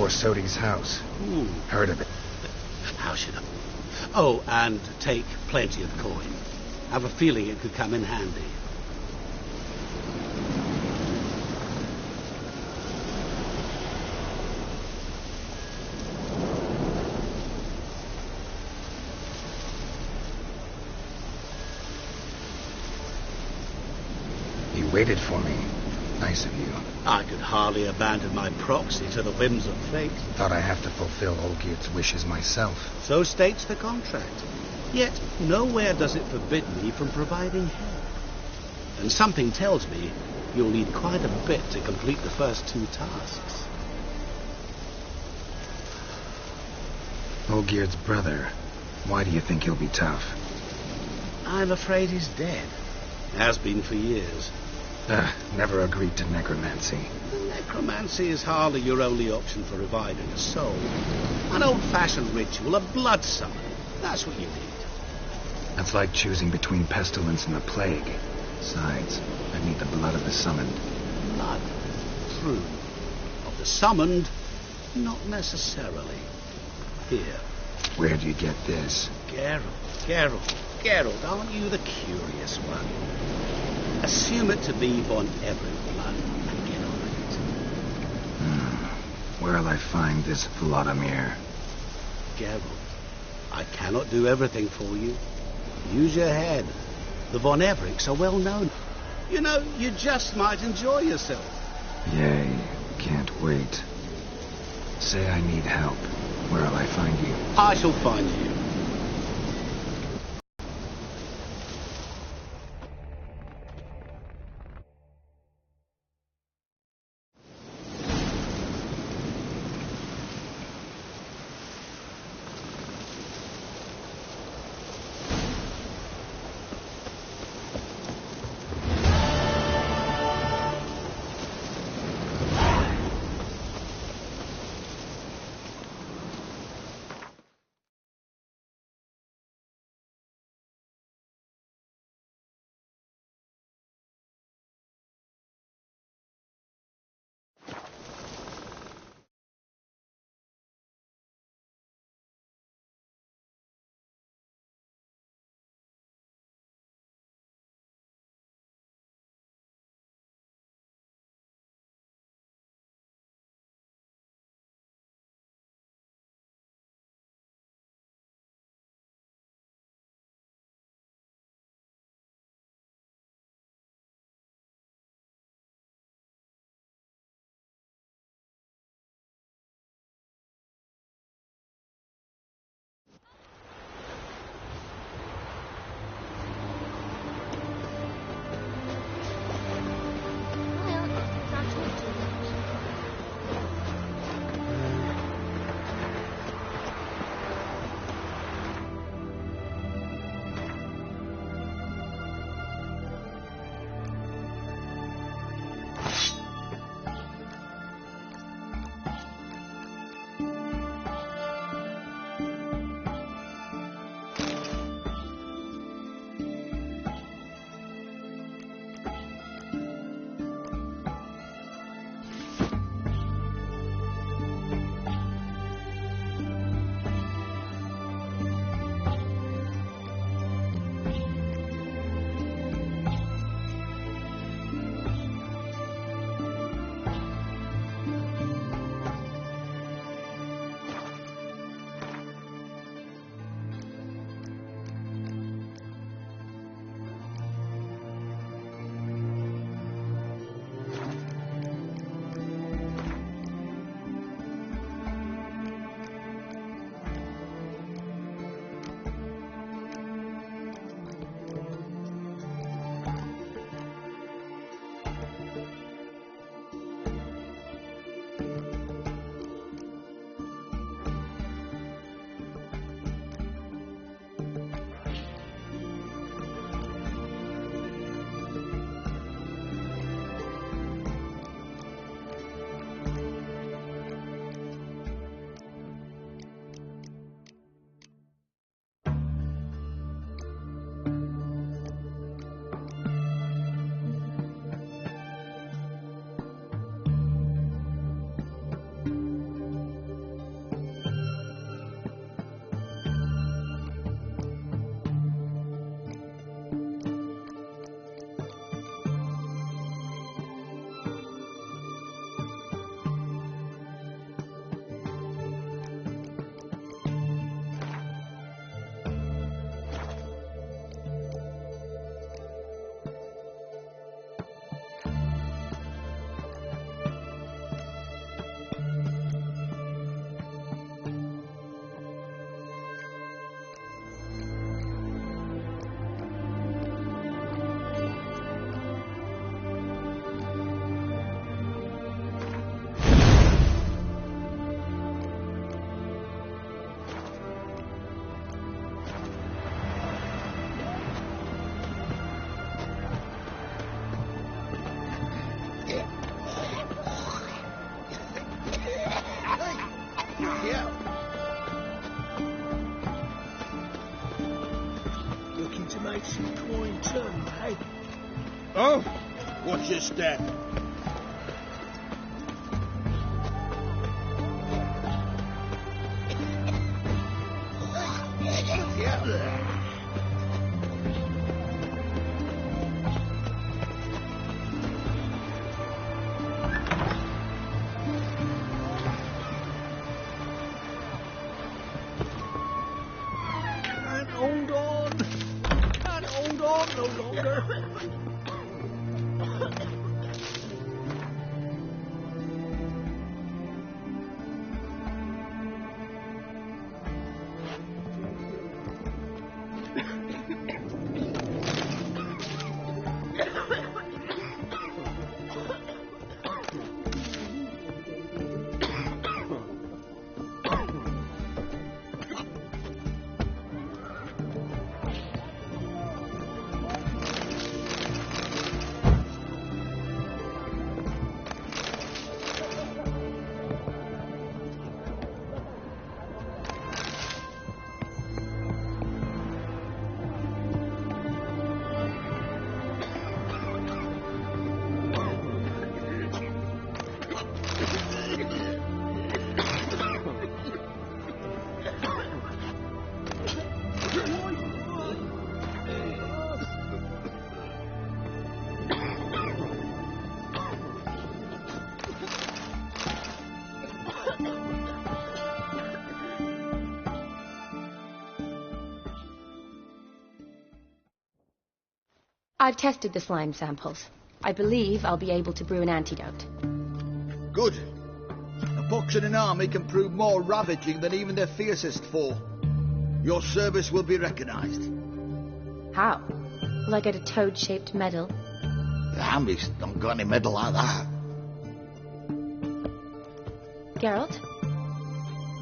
Sodi's house. Heard of it. How should I? Oh, and take plenty of coin. Have a feeling it could come in handy. He waited for me. Nice of you. I could hardly abandon my proxy to the whims of fate. Thought I have to fulfill Olgierd's wishes myself. So states the contract. Yet nowhere does it forbid me from providing help. And something tells me you'll need quite a bit to complete the first 2 tasks. Olgierd's brother. Why do you think he'll be tough? I'm afraid he's dead. Has been for years. Never agreed to necromancy. Necromancy is hardly your only option for reviving a soul. An old-fashioned ritual, a blood summon. That's what you need. That's like choosing between pestilence and the plague. Besides, I need the blood of the summoned. Blood. True. Of the summoned, not necessarily. Here. Where'd you get this? Geralt, aren't you the curious one? Assume it to be Von Everett blood and get on with it. Where'll I find this Vladimir? Geralt, I cannot do everything for you. Use your head. The Von Evericks are well known. You know, you just might enjoy yourself. Yay, can't wait. Say I need help. Where'll I find you? I shall find you. Yeah. Looking to make some coin too, eh? Oh, watch your step. Yeah. Can't hold on. Can't hold on no longer. I've tested the slime samples. I believe I'll be able to brew an antidote. Good. A pox in an army can prove more ravaging than even their fiercest foe. Your service will be recognized. How? Will I get a toad-shaped medal? The army's don't got any medal like that. Geralt?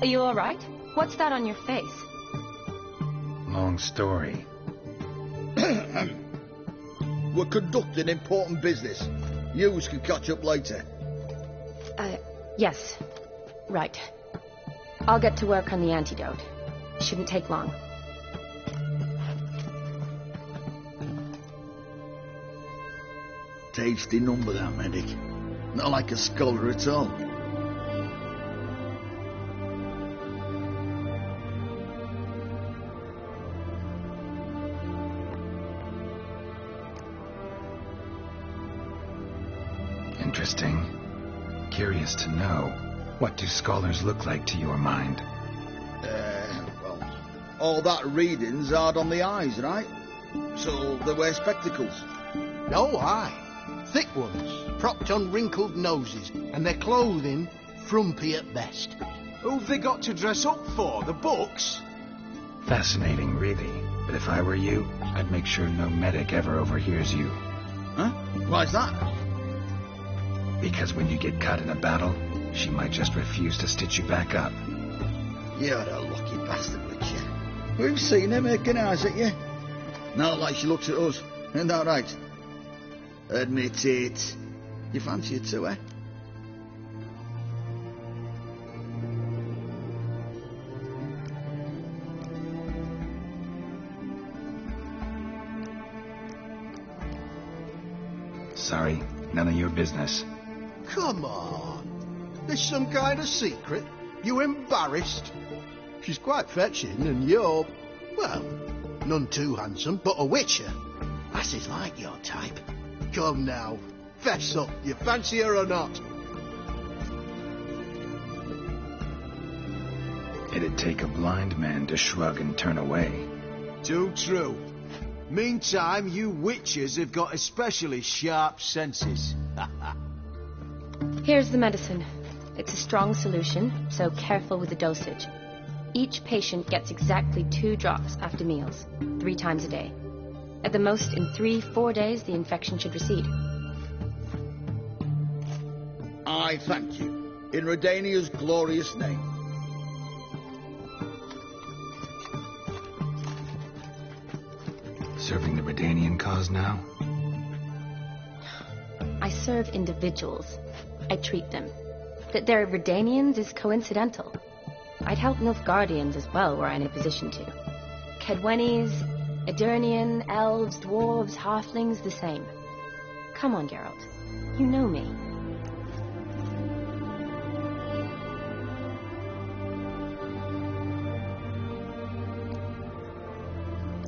Are you alright? What's that on your face? Long story. We're conducting important business. Yous can catch up later. Yes. Right. I'll get to work on the antidote. Shouldn't take long. Tasty number, that medic. Not like a scholar at all. Interesting. Curious to know, what do scholars look like to your mind? Well, all that reading's hard on the eyes, right? So they wear spectacles. Oh, aye. Thick ones, propped on wrinkled noses, and their clothing frumpy at best. Who've they got to dress up for? The books? Fascinating, really. But if I were you, I'd make sure no medic ever overhears you. Huh? Why's that? Because when you get caught in a battle, she might just refuse to stitch you back up. You're a lucky bastard, Witcher. We've seen her making eyes at you. Not like she looks at us. Ain't that right? Admit it. You fancy it too, eh? Sorry, none of your business. Come on. There's some kind of secret. You embarrassed? She's quite fetching, and you're, well, none too handsome, but a witcher. Lasses like your type. Come now, fess up. You fancy her or not? It'd take a blind man to shrug and turn away. Too true. Meantime, you witches have got especially sharp senses. Here's the medicine. It's a strong solution, so careful with the dosage. Each patient gets exactly 2 drops after meals, 3 times a day. At the most, in 3-4 days, the infection should recede. I thank you. In Redania's glorious name. Serving the Redanian cause now? I serve individuals. I treat them. That they're Redanians is coincidental. I'd help Nilfgaardians as well, were I in a position to. Kaedwenis, Edirnian, elves, dwarves, halflings, the same. Come on, Geralt. You know me.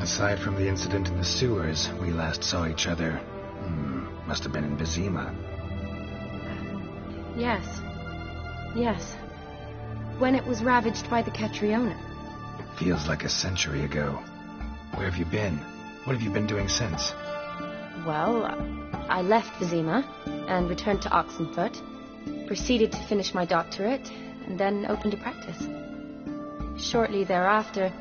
Aside from the incident in the sewers, we last saw each other. Must have been in Vizima. Yes. Yes. When it was ravaged by the Catriona. Feels like a century ago. Where have you been? What have you been doing since? Well, I left Vizima and returned to Oxenfurt, proceeded to finish my doctorate, and then opened a practice. Shortly thereafter,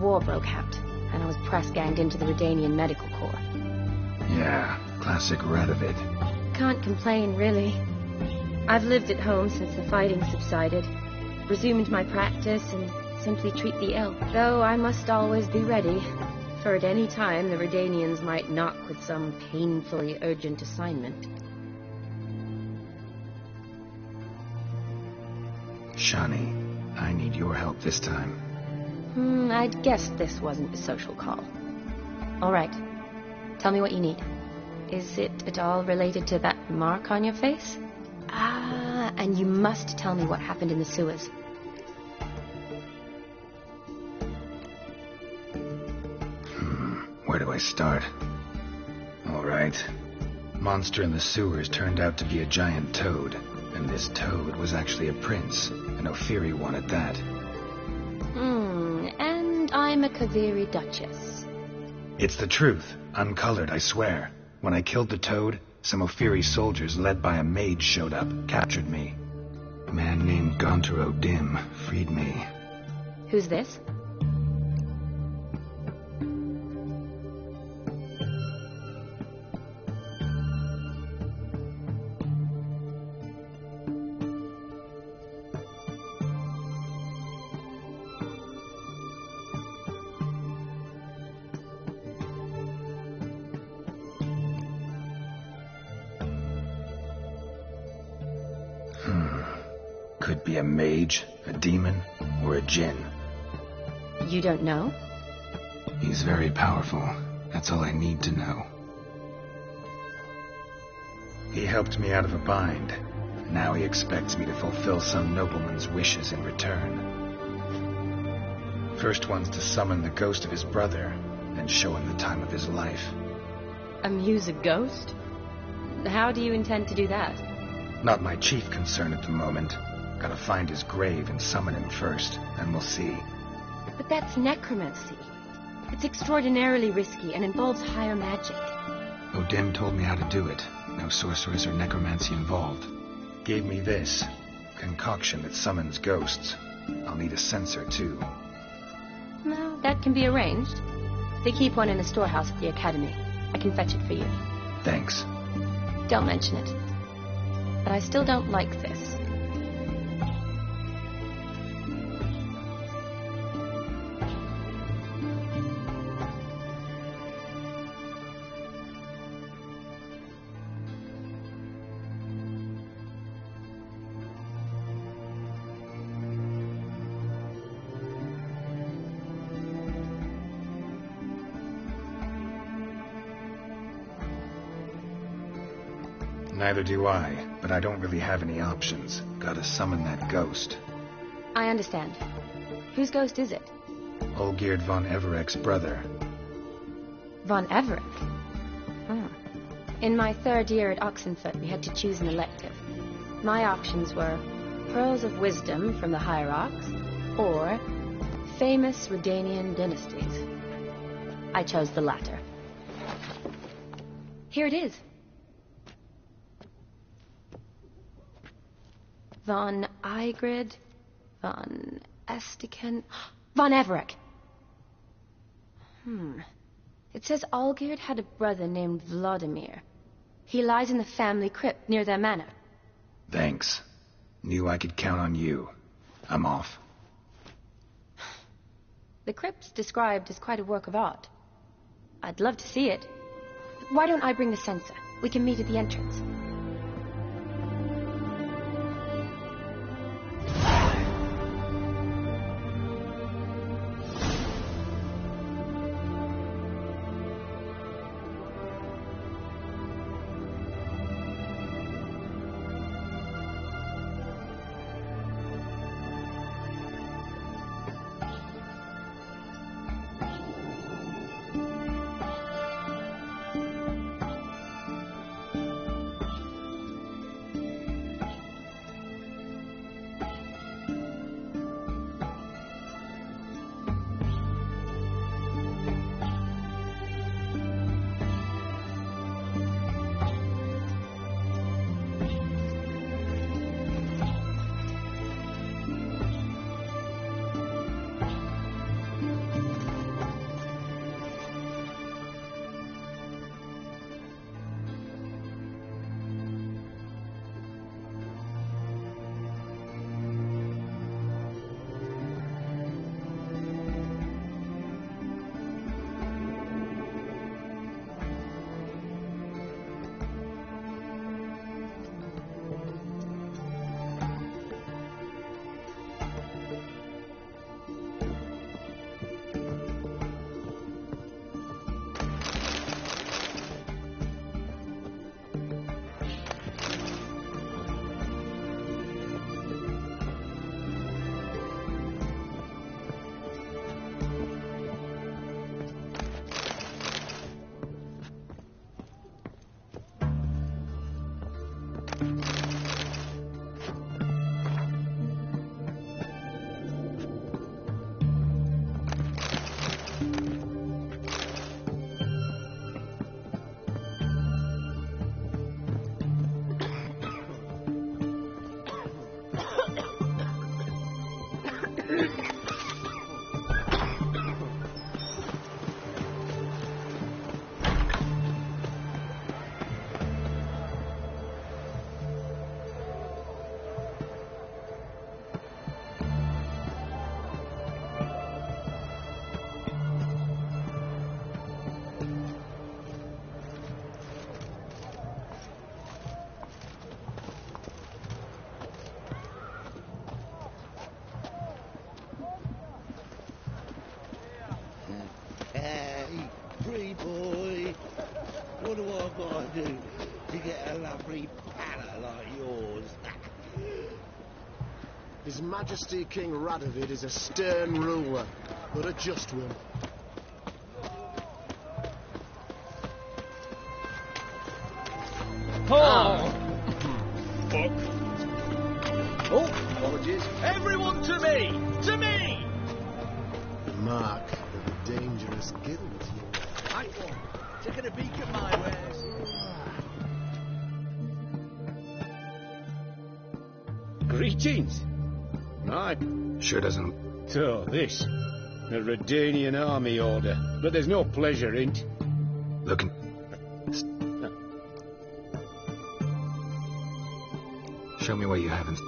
war broke out, and I was press-ganged into the Redanian Medical Corps. Yeah, classic Radovid. Can't complain, really. I've lived at home since the fighting subsided, resumed my practice, and simply treat the ill. Though I must always be ready, for at any time the Redanians might knock with some painfully urgent assignment. Shani, I need your help this time. I'd guessed this wasn't a social call. All right. Tell me what you need. Is it at all related to that mark on your face? Ah, and you must tell me what happened in the sewers. Where do I start? All right. Monster in the sewers turned out to be a giant toad, and this toad was actually a prince, and Ophiri wanted that. And I'm a Kaviri Duchess. It's the truth, uncolored, I swear. When I killed the toad, some Ophiri soldiers led by a mage showed up, captured me. A man named Gontaro Dim freed me. Who's this? Could be a mage, a demon, or a djinn. You don't know? He's very powerful. That's all I need to know. He helped me out of a bind. Now he expects me to fulfill some nobleman's wishes in return. First one's to summon the ghost of his brother, then show him the time of his life. Amuse a ghost? How do you intend to do that? Not my chief concern at the moment. Gotta find his grave and summon him first, and we'll see. But that's necromancy. It's extraordinarily risky and involves higher magic. Odin told me how to do it. No sorceress or necromancy involved. Gave me this concoction that summons ghosts. I'll need a censer, too. Well, that can be arranged. They keep one in a storehouse at the academy. I can fetch it for you. Thanks. Don't mention it. But I still don't like this. Neither do I, but I don't really have any options. Gotta summon that ghost. I understand. Whose ghost is it? Olgierd von Everek's brother. Von Everek? Oh. In my third year at Oxenfurt, we had to choose an elective. My options were Pearls of Wisdom from the Hierarchs, or Famous Redanian Dynasties. I chose the latter. Here it is. Von Igrid, von Estiken, von Everek. It says Olgierd had a brother named Vladimir. He lies in the family crypt near their manor. Thanks. Knew I could count on you. I'm off. The crypt's described as quite a work of art. I'd love to see it. Why don't I bring the censer? We can meet at the entrance. Hey, free boy. What do I gotta do to get a lovely palace like yours? His Majesty King Radovid is a stern ruler, but a just one. Oh! Fuck. Oh, apologies. Everyone to me! To me! Mark of a dangerous guild. Right one. Taking a peek at my wares. Greetings. Aye. Sure doesn't... So, this. A Redanian army order. But there's no pleasure in't. Looking... Show me what you haven't...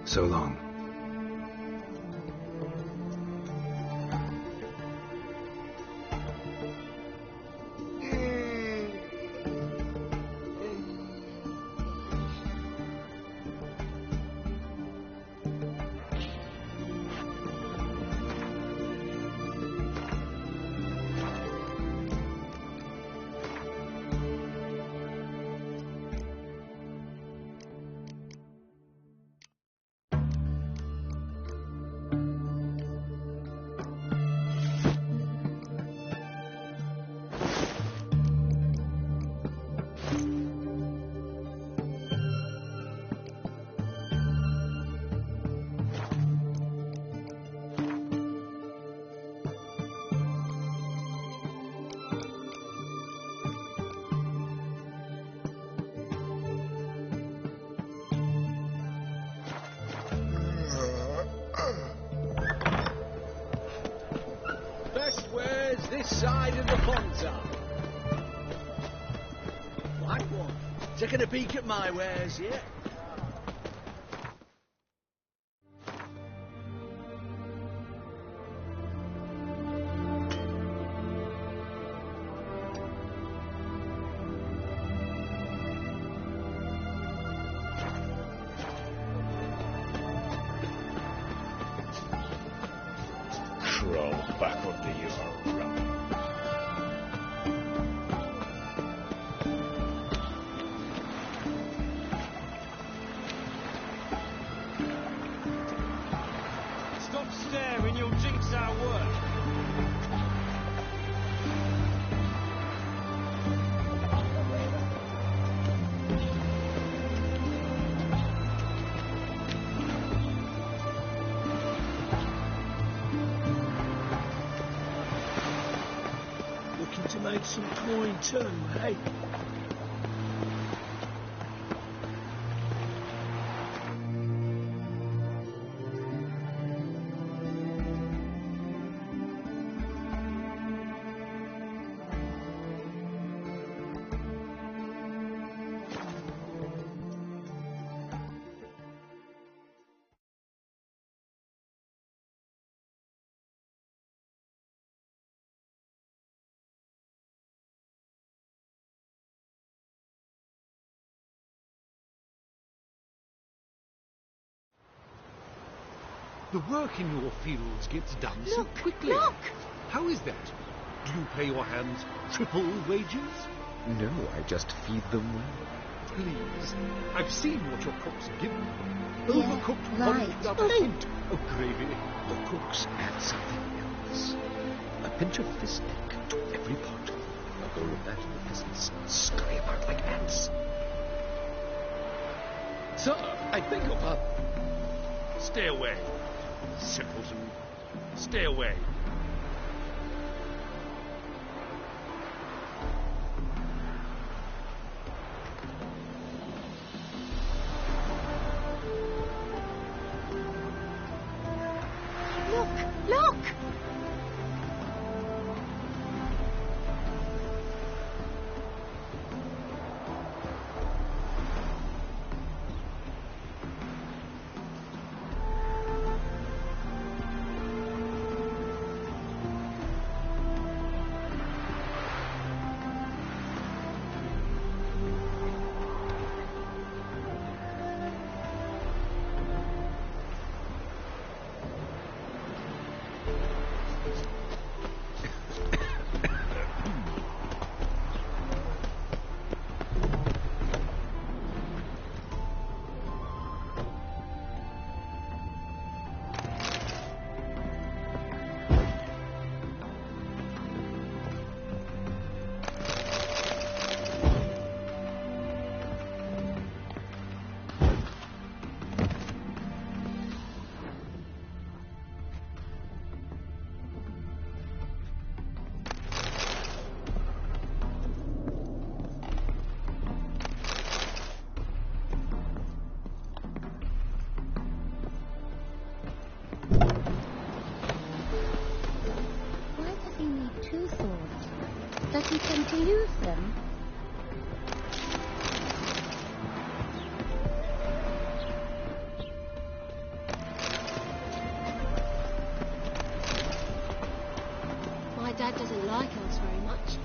So long. This side of the Pontar. Like one. Taking a peek at my wares, yeah? Crawl back under your rump. Stop staring, you'll jinx our work. like some toy too, eh? The work in your fields gets done so quickly. Look! How is that? Do you pay your hands triple wages? No, I just feed them well. Please. I've seen what your cooks give me. Yeah, Overcooked porridge right. without a hint of gravy. The cooks add something else. A pinch of fish neck to every pot. The whole of that and the peasants scurry about like ants. Sir, I beg your pardon. Stay away. Simpleton. Stay away. Look! Look! Why does he need two swords? Does he tend to use them? My dad doesn't like us very much.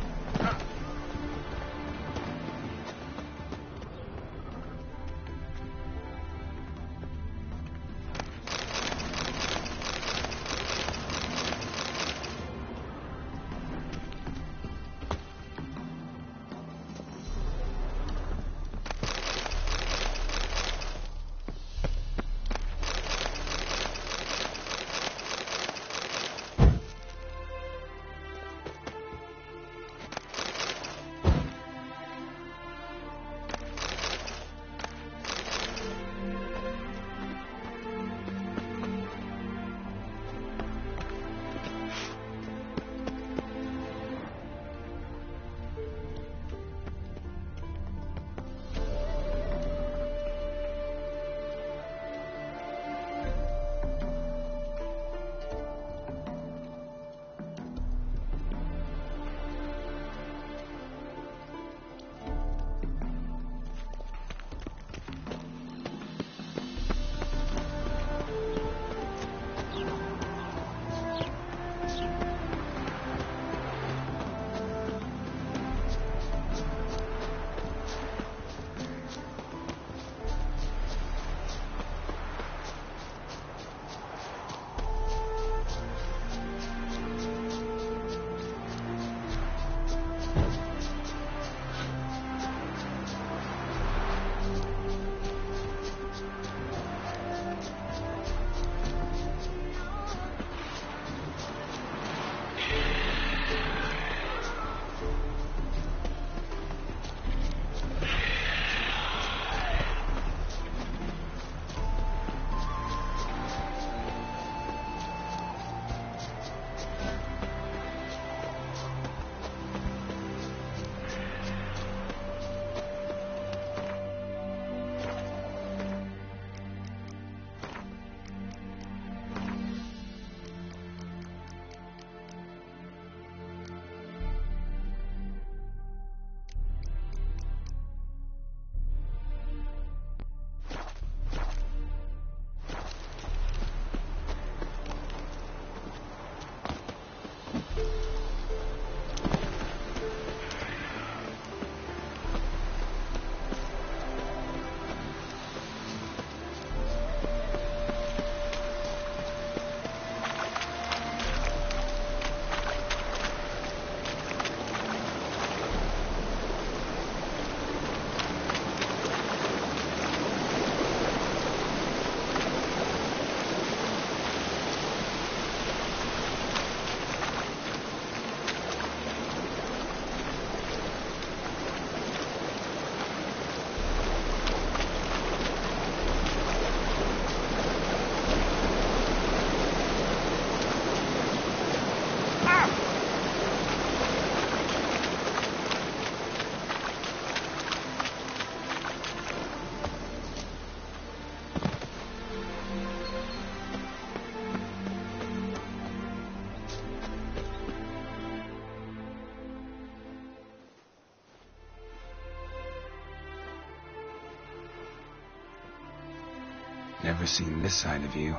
Never seen this side of you.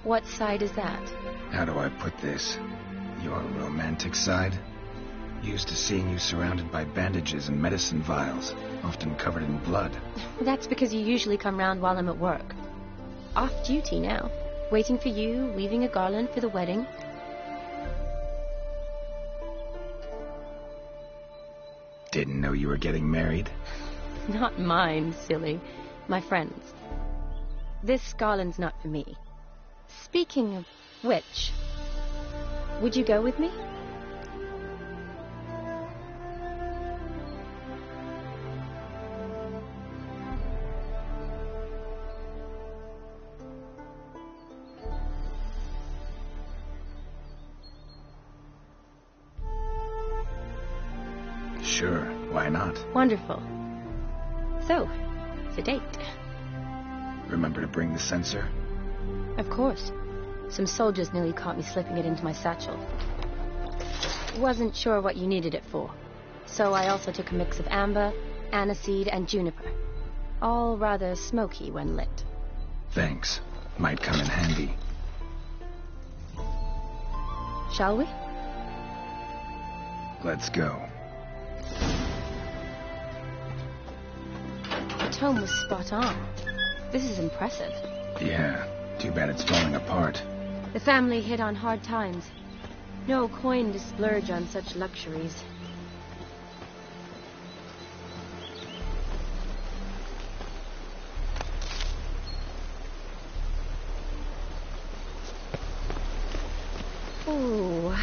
What side is that? How do I put this? Your romantic side? Used to seeing you surrounded by bandages and medicine vials, often covered in blood. That's because you usually come round while I'm at work. Off duty now. Waiting for you, weaving a garland for the wedding. Didn't know you were getting married? Not mine, silly. My friend's. This garland's not for me. Speaking of which, would you go with me? Sure, why not? Wonderful. So, it's a date. Remember to bring the censer? Of course. Some soldiers nearly caught me slipping it into my satchel. Wasn't sure what you needed it for, so I also took a mix of amber, aniseed, and juniper. All rather smoky when lit. Thanks. Might come in handy. Shall we? Let's go. The tome was spot on. This is impressive. Yeah, too bad it's falling apart. The family hit on hard times. No coin to splurge on such luxuries. Ooh,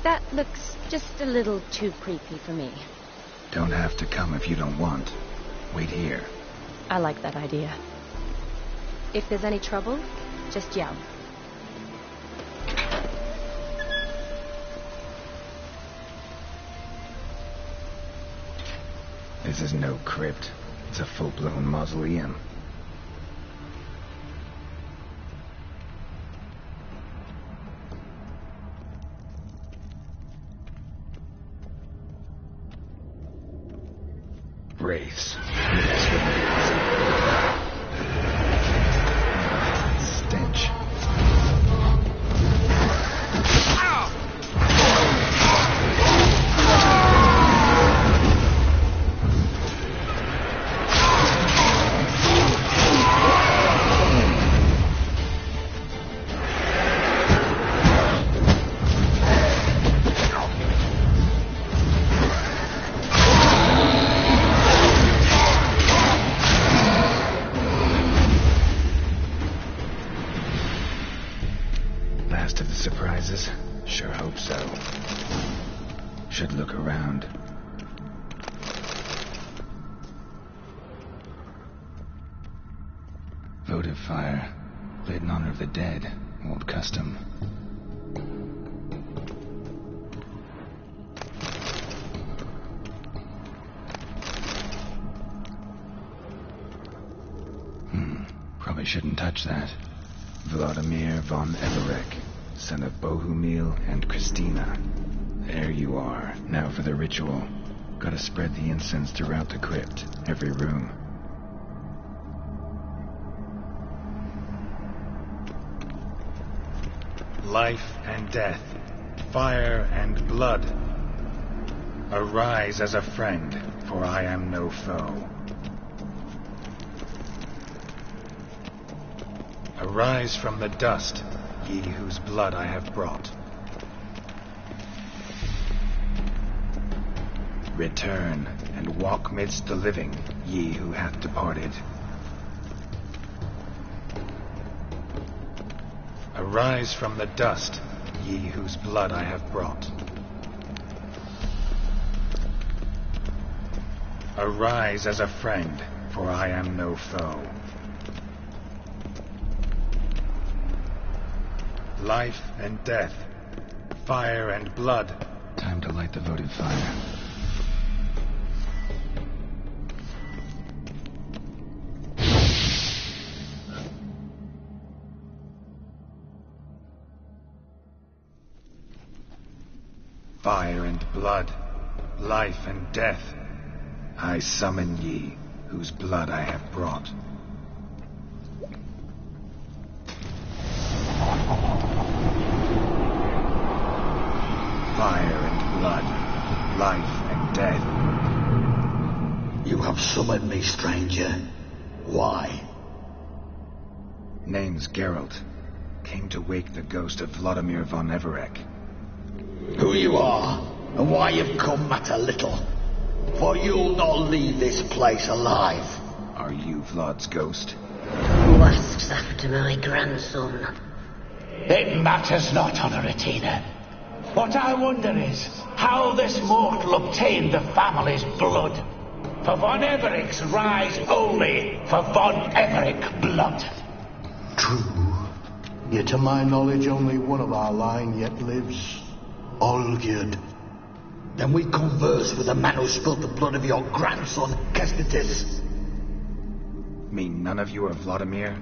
that looks just a little too creepy for me. Don't have to come if you don't want. Wait here. I like that idea. If there's any trouble, just yell. This is no crypt. It's a full-blown mausoleum. Wraiths. Stench. Last of the surprises? Sure hope so. Should look around. Votive fire. Lit in honor of the dead. Old custom. Probably shouldn't touch that. Vladimir von Everek, son of Bohumil and Christina. There you are. Now for the ritual. Gotta spread the incense throughout the crypt, every room. Life and death, fire and blood. Arise as a friend, for I am no foe. Arise from the dust, ye whose blood I have brought. Return, and walk midst the living, ye who hath departed. Arise from the dust, ye whose blood I have brought. Arise as a friend, for I am no foe. Life and death, fire and blood. Time to light the votive fire. Fire and blood, life and death, I summon ye, whose blood I have brought. Fire and blood, life and death. You have summoned me, stranger. Why? Name's Geralt. Came to wake the ghost of Vladimir von Everec. Who you are, and why you've come matter little. For you'll not leave this place alive. Are you Vlad's ghost? Who asks after my grandson? It matters not, Honoratina. What I wonder is how this mortal obtained the family's blood. For von Everec's rise only for von Everec blood. True. Yet to my knowledge only one of our line yet lives. Olgierd. Then we converse with the man who spilled the blood of your grandson, Kestetis. Mean none of you are Vladimir?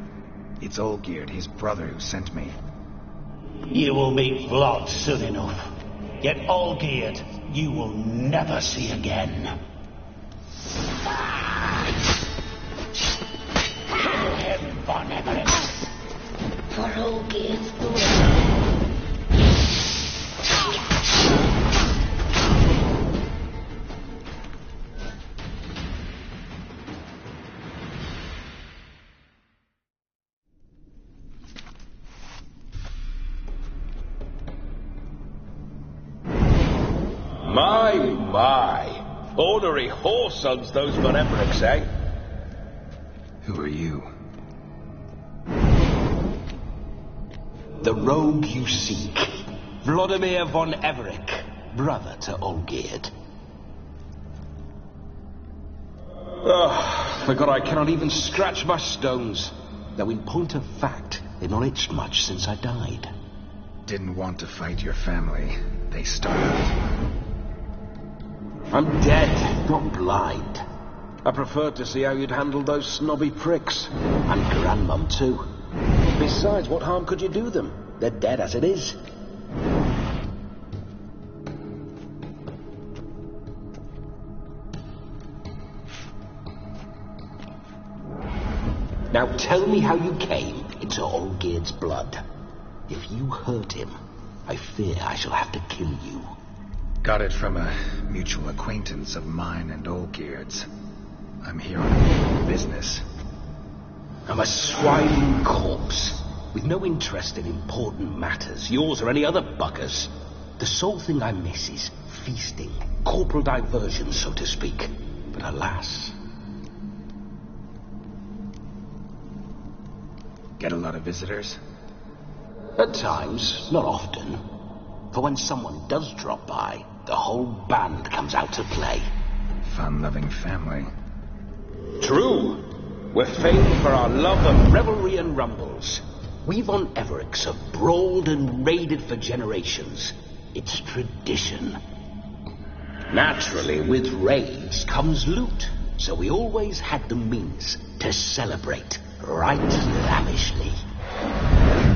It's Olgierd, his brother, who sent me. You will meet Vlad soon enough. Yet Olgierd, you will never see again. Kill him, von Everec. For Olgierd's blood. My. Ornery whoresons those von Everecs, eh? Who are you? The rogue you seek. Vladimir von Everec, brother to Olgierd. Forgot I cannot even scratch my stones. Though in point of fact, they've not itched much since I died. Didn't want to fight your family. They starved. I'm dead, not blind. I preferred to see how you'd handle those snobby pricks. And Grandmum, too. Besides, what harm could you do them? They're dead as it is. Now tell me how you came into Olgierd's blood. If you hurt him, I fear I shall have to kill you. Got it from a mutual acquaintance of mine and Olgierd's. I'm here on business. I'm a swine corpse, with no interest in important matters, yours or any other buggers. The sole thing I miss is feasting, corporal diversion, so to speak. But alas... Get a lot of visitors? At times, not often. For when someone does drop by, the whole band comes out to play. Fun-loving family. True. We're famed for our love of revelry and rumbles. We von Everecs have brawled and raided for generations. It's tradition. Naturally, with raids comes loot, so we always had the means to celebrate right lavishly.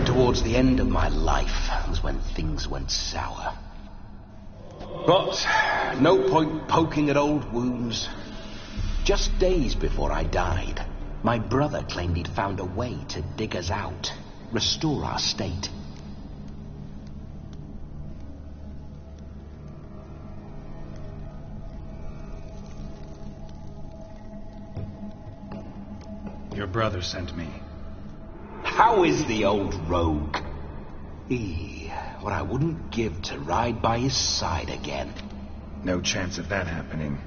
Towards the end of my life was when things went sour. But no point poking at old wounds. Just days before I died, my brother claimed he'd found a way to dig us out, restore our state. Your brother sent me. How is the old rogue? What I wouldn't give to ride by his side again. No chance of that happening.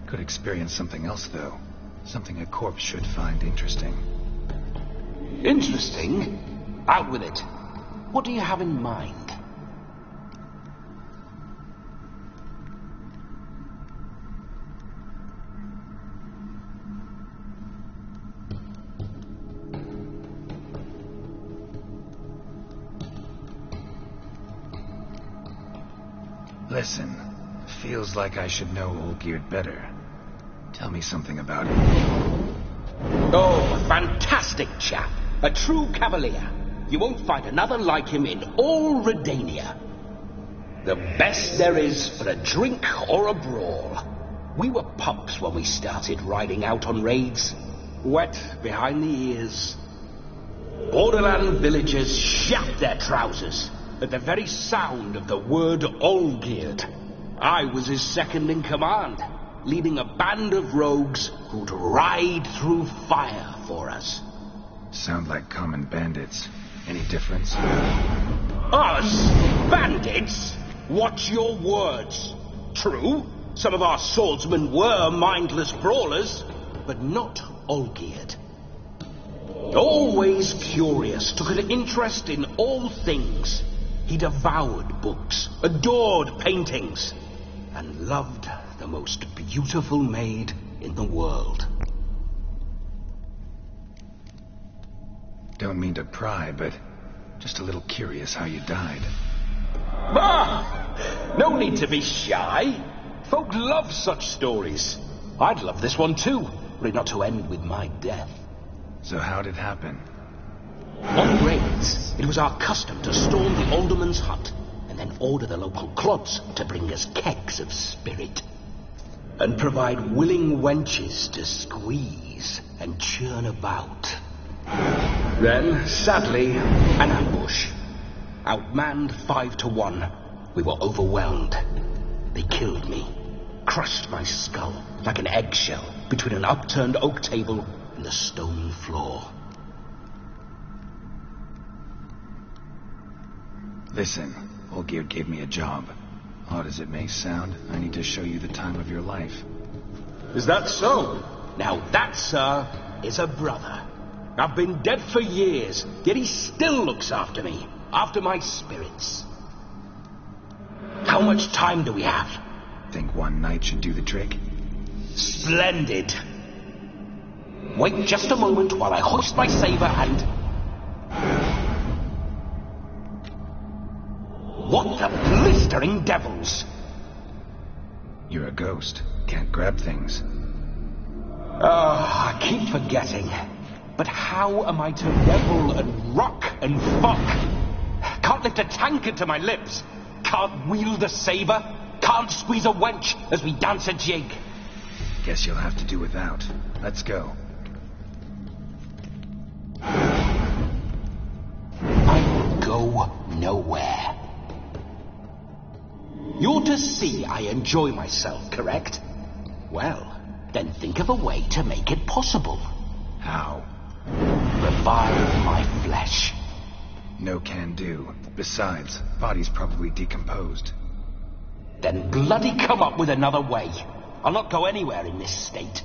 Could experience something else, though. Something a corpse should find interesting. Interesting? Out with it. What do you have in mind? Listen, feels like I should know Olgierd better. Tell me something about him. Oh, a fantastic chap. A true cavalier. You won't find another like him in all Redania. The best there is for a drink or a brawl. We were pups when we started riding out on raids. Wet behind the ears. Borderland villagers shat their trousers at the very sound of the word Olgierd. I was his second in command, leading a band of rogues who'd ride through fire for us. Sound like common bandits. Any difference? Us? Bandits? Watch your words. True, some of our swordsmen were mindless brawlers, but not Olgierd. Always curious, took an interest in all things. He devoured books, adored paintings, and loved the most beautiful maid in the world. Don't mean to pry, but just a little curious how you died. Ah! No need to be shy. Folk love such stories. I'd love this one too, were it not to end with my death. So how'd it happen? On raids, it was our custom to storm the alderman's hut and then order the local clods to bring us kegs of spirit and provide willing wenches to squeeze and churn about. Then, sadly, an ambush. Outmanned 5-1, we were overwhelmed. They killed me, crushed my skull like an eggshell between an upturned oak table and the stone floor. Listen, Olgierd gave me a job. Odd as it may sound, I need to show you the time of your life. Is that so? Now that, sir, is a brother. I've been dead for years, yet he still looks after me, after my spirits. How much time do we have? Think one night should do the trick? Splendid. Wait just a moment while I hoist my saber and... What the blistering devils? You're a ghost. Can't grab things. I keep forgetting. But how am I to revel and rock and fuck? Can't lift a tankard to my lips. Can't wield a saber. Can't squeeze a wench as we dance a jig. Guess you'll have to do without. Let's go. I will go nowhere. You're to see I enjoy myself, correct? Well, then think of a way to make it possible. How? Revive my flesh. No can do. Besides, body's probably decomposed. Then bloody come up with another way. I'll not go anywhere in this state.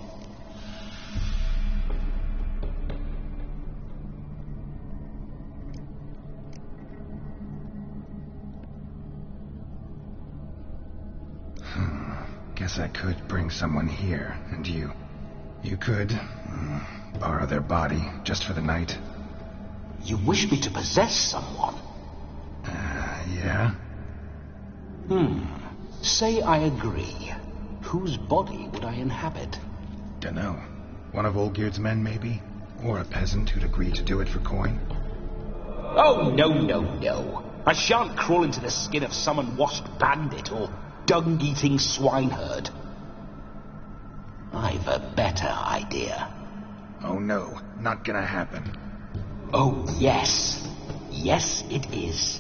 Guess I could bring someone here, and you could borrow their body just for the night. You wish me to possess someone? Yeah? Say I agree. Whose body would I inhabit? Dunno. One of Olgierd's men, maybe? Or a peasant who'd agree to do it for coin? Oh, no. I shan't crawl into the skin of some unwashed bandit or dung-eating swineherd. I've a better idea. Oh no, not gonna happen. Oh yes. Yes, it is.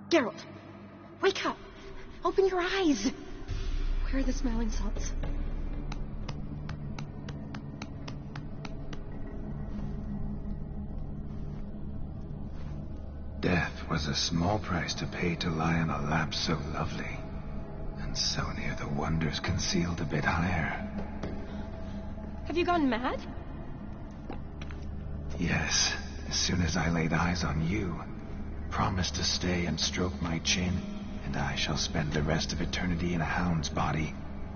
Geralt, wake up. Open your eyes. Where are the smelling salts? Death was a small price to pay to lie on a lap so lovely, and so near the wonders concealed a bit higher. Have you gone mad? Yes, as soon as I laid eyes on you, promise to stay and stroke my chin, and I shall spend the rest of eternity in a hound's body,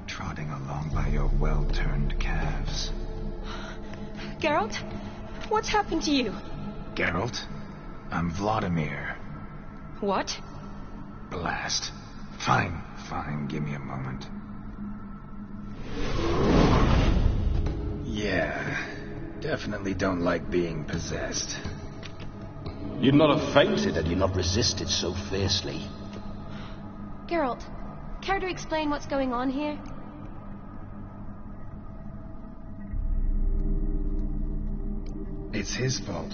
trotting along by your well-turned calves. Geralt, what's happened to you? Geralt? I'm Vladimir. What? Blast. Fine, give me a moment. Yeah, definitely don't like being possessed. You'd not have fainted had you not resisted so fiercely. Geralt, Care to explain what's going on here? It's his fault.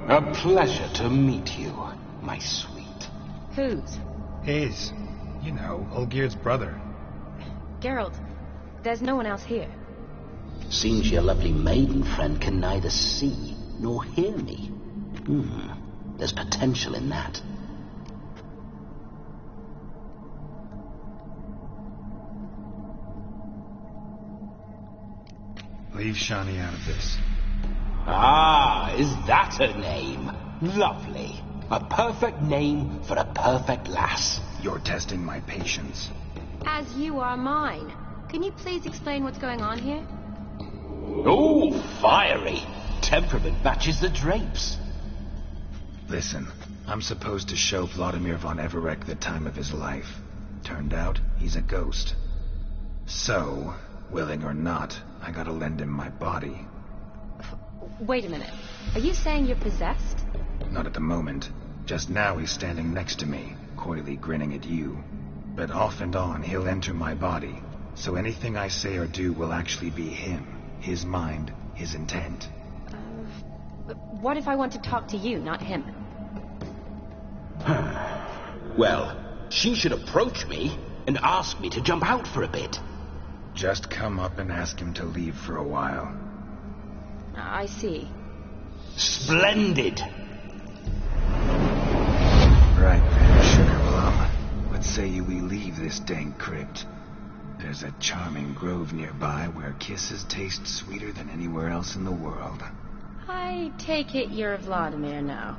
A pleasure to meet you, my sweet. Whose? His. You know, Olgir's brother. Geralt, there's no one else here. Seems your lovely maiden friend can neither see nor hear me. There's potential in that. Leave Shani out of this. Ah, is that a name? Lovely. A perfect name for a perfect lass. You're testing my patience. As you are mine. Can you please explain what's going on here? Oh, fiery. Temperament matches the drapes. Listen, I'm supposed to show Vladimir von Everec the time of his life. Turned out, he's a ghost. So, willing or not, I gotta lend him my body. Wait a minute. Are you saying you're possessed? Not at the moment. Just now he's standing next to me, coyly grinning at you. But off and on, he'll enter my body. So anything I say or do will actually be him. His mind, his intent. What if I want to talk to you, not him? Well, she should approach me and ask me to jump out for a bit. Just come up and ask him to leave for a while. I see. Splendid! Right then, Sugar Plum. What say you we leave this dank crypt? There's a charming grove nearby where kisses taste sweeter than anywhere else in the world. I take it you're Vladimir now.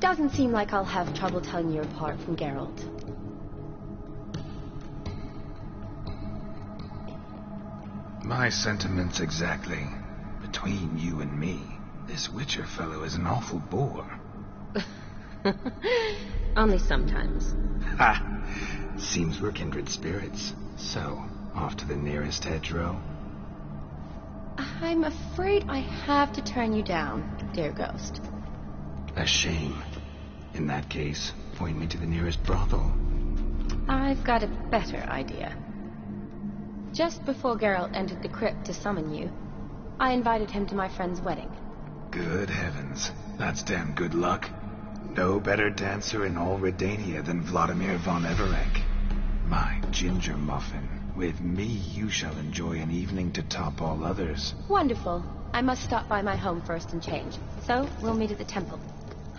Doesn't seem like I'll have trouble telling you apart from Geralt. My sentiments exactly. Between you and me, this Witcher fellow is an awful bore. Only sometimes. Ha! Seems we're kindred spirits. So, off to the nearest hedgerow? I'm afraid I have to turn you down, dear ghost. A shame. In that case, point me to the nearest brothel. I've got a better idea. Just before Geralt entered the crypt to summon you, I invited him to my friend's wedding. Good heavens. That's damn good luck. No better dancer in all Redania than Vladimir von Everec. My ginger muffin. With me, you shall enjoy an evening to top all others. Wonderful. I must stop by my home first and change. So, we'll meet at the temple.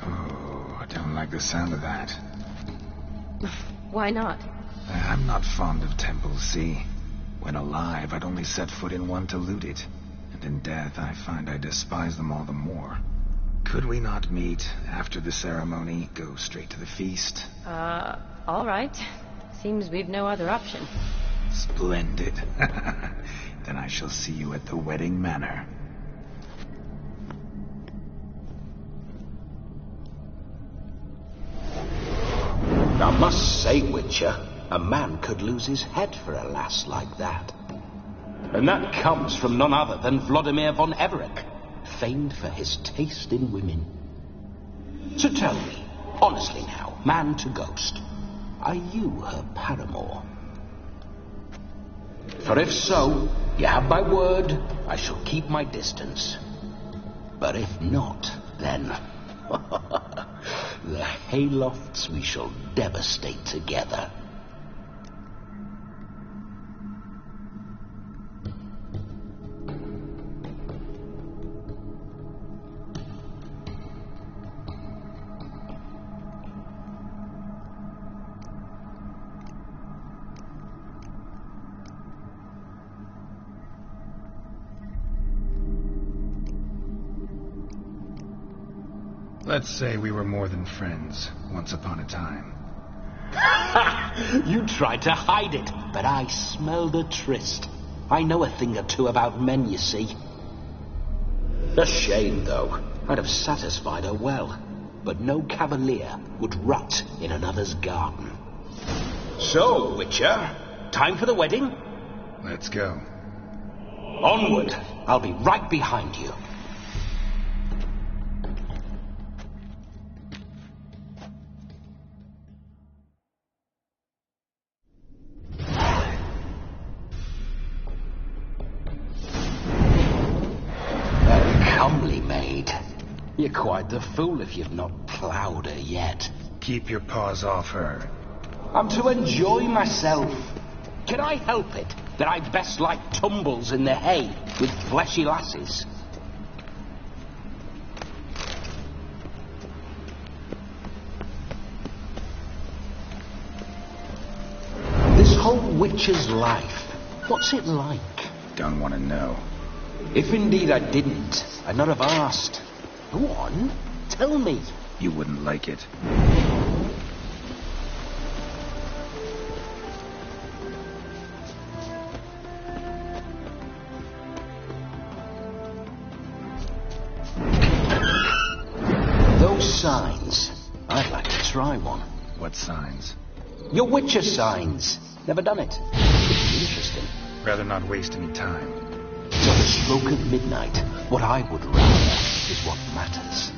Oh, I don't like the sound of that. Why not? I'm not fond of temples, see? When alive, I'd only set foot in one to loot it. And in death, I find I despise them all the more. Could we not meet after the ceremony, go straight to the feast? All right. Seems we've no other option. Splendid. Then I shall see you at the wedding manor. I must say, Witcher, a man could lose his head for a lass like that. And that comes from none other than Vladimir von Everec, famed for his taste in women. So tell me, honestly now, man to ghost, are you her paramour? For if so, you have my word, I shall keep my distance. But if not, then the haylofts we shall devastate together. Let's say we were more than friends, once upon a time. You tried to hide it, but I smelled a tryst. I know a thing or two about men, you see. A shame, though. I'd have satisfied her well, but no cavalier would rot in another's garden. So, Witcher, time for the wedding? Let's go. Onward. I'll be right behind you. You're quite the fool if you've not ploughed her yet. Keep your paws off her. I'm to enjoy myself. Can I help it that I best like tumbles in the hay with fleshy lasses? This whole witcher's life, what's it like? Don't want to know. If indeed I didn't, I'd not have asked. Go on, tell me. You wouldn't like it. Those signs, I'd like to try one. What signs? Your Witcher signs. Never done it. It'd be interesting. Rather not waste any time. So the stroke of midnight, what I would rather is what matters.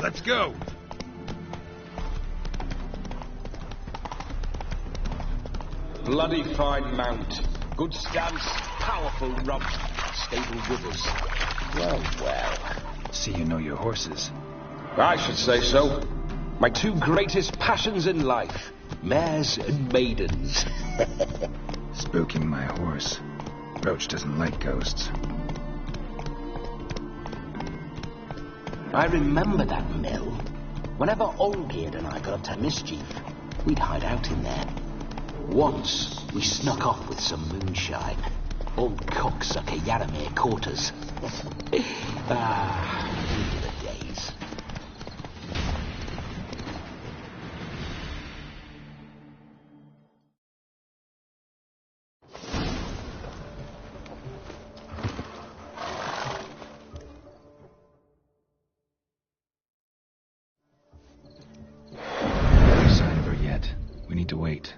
Let's go! Bloody fine mount. Good stance, powerful rump, stable withers. Well, well. See you know your horses. I should say so. My two greatest passions in life. Mares and maidens. Spooking my horse. Roach doesn't like ghosts. I remember that mill. Whenever Olgierd and I got up to mischief, we'd hide out in there. Once, we snuck off with some moonshine. Old cocksucker Yaramir caught us. These were the days. No sign of her yet. We need to wait.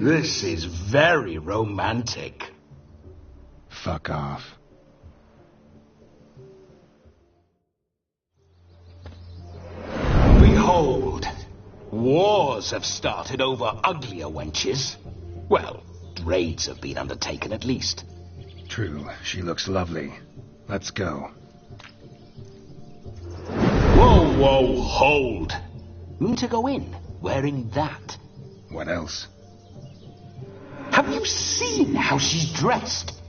This is very romantic. Fuck off. Behold, wars have started over uglier wenches. Well, raids have been undertaken at least. True, she looks lovely. Let's go. Whoa, whoa, hold. Mean to go in, wearing that? What else? Have you seen how she's dressed?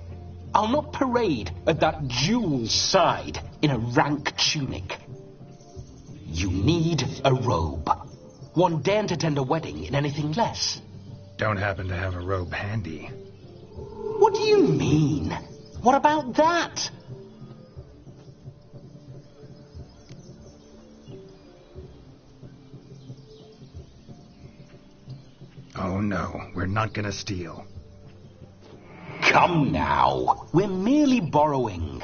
I'll not parade at that jewel's side in a rank tunic. You need a robe. One daren't attend a wedding in anything less. Don't happen to have a robe handy. What do you mean? What about that? Oh no, we're not gonna steal. Come now, we're merely borrowing.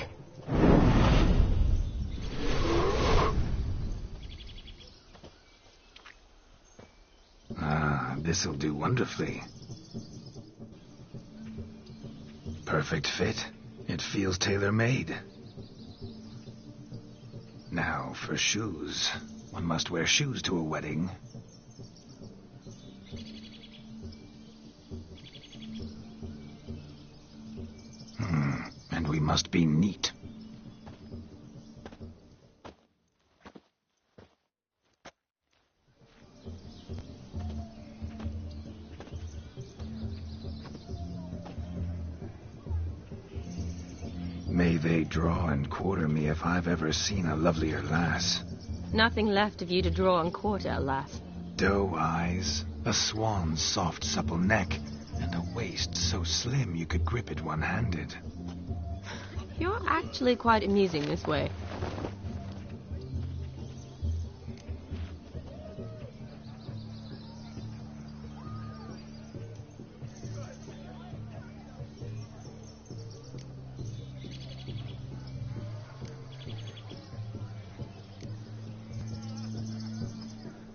Ah, this'll do wonderfully. Perfect fit. It feels tailor-made. Now for shoes. One must wear shoes to a wedding. And we must be neat. May they draw and quarter me if I've ever seen a lovelier lass. Nothing left of you to draw and quarter, alas. Doe eyes, a swan's soft supple neck, and a waist so slim you could grip it one-handed. You're actually quite amusing this way.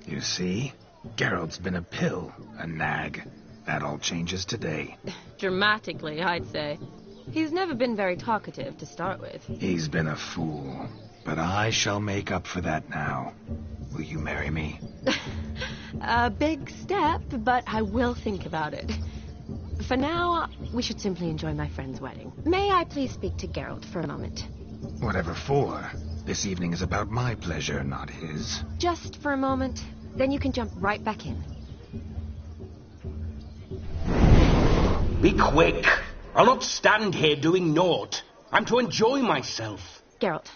You see? Geralt's been a pill, a nag. That all changes today. Dramatically, I'd say. He's never been very talkative to start with. He's been a fool, but I shall make up for that now. Will you marry me? A big step, but I will think about it. For now, we should simply enjoy my friend's wedding. May I please speak to Geralt for a moment? Whatever for. This evening is about my pleasure, not his. Just for a moment. Then you can jump right back in. Be quick. I'll not stand here doing naught. I'm to enjoy myself. Geralt,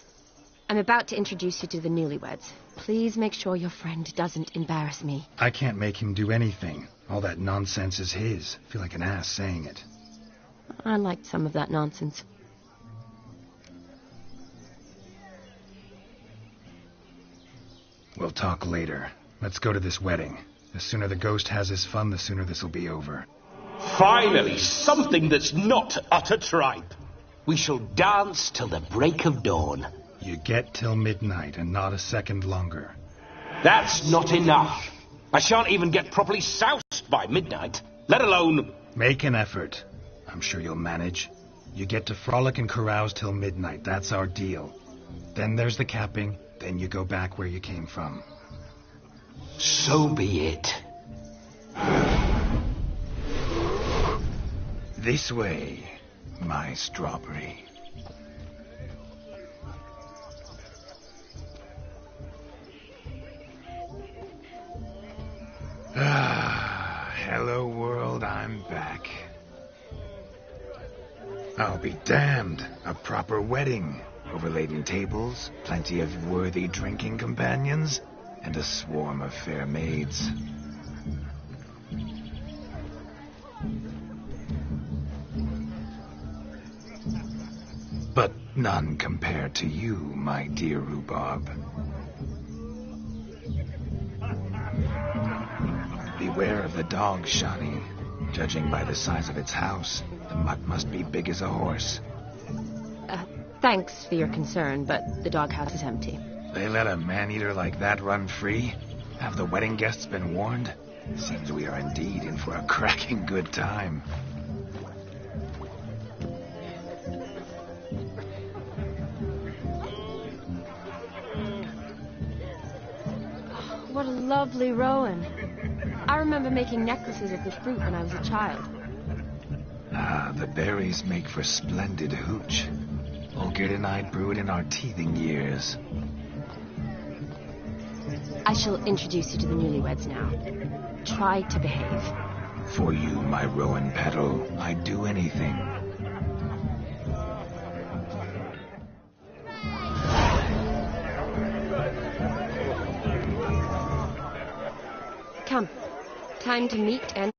I'm about to introduce you to the newlyweds. Please make sure your friend doesn't embarrass me. I can't make him do anything. All that nonsense is his. I feel like an ass saying it. I liked some of that nonsense. We'll talk later. Let's go to this wedding. The sooner the ghost has his fun, the sooner this'll be over. Finally, something that's not utter tripe. We shall dance till the break of dawn. You get till midnight and not a second longer. That's not enough. I shan't even get properly soused by midnight, let alone... Make an effort. I'm sure you'll manage. You get to frolic and carouse till midnight. That's our deal. Then there's the capping. Then you go back where you came from. So be it. This way, my strawberry. Hello world, I'm back. I'll be damned. A proper wedding. Overladen tables, plenty of worthy drinking companions, and a swarm of fair maids. But none compared to you, my dear rhubarb. Beware of the dog, Shani. Judging by the size of its house, the mutt must be big as a horse. Thanks for your concern, but the doghouse is empty. They let a man-eater like that run free? Have the wedding guests been warned? Seems we are indeed in for a cracking good time. What a lovely rowan. I remember making necklaces of the fruit when I was a child. Ah, the berries make for splendid hooch. Olgerd and I brewed in our teething years. I shall introduce you to the newlyweds now. Try to behave. For you, my rowan petal, I'd do anything. Come. Time to meet and...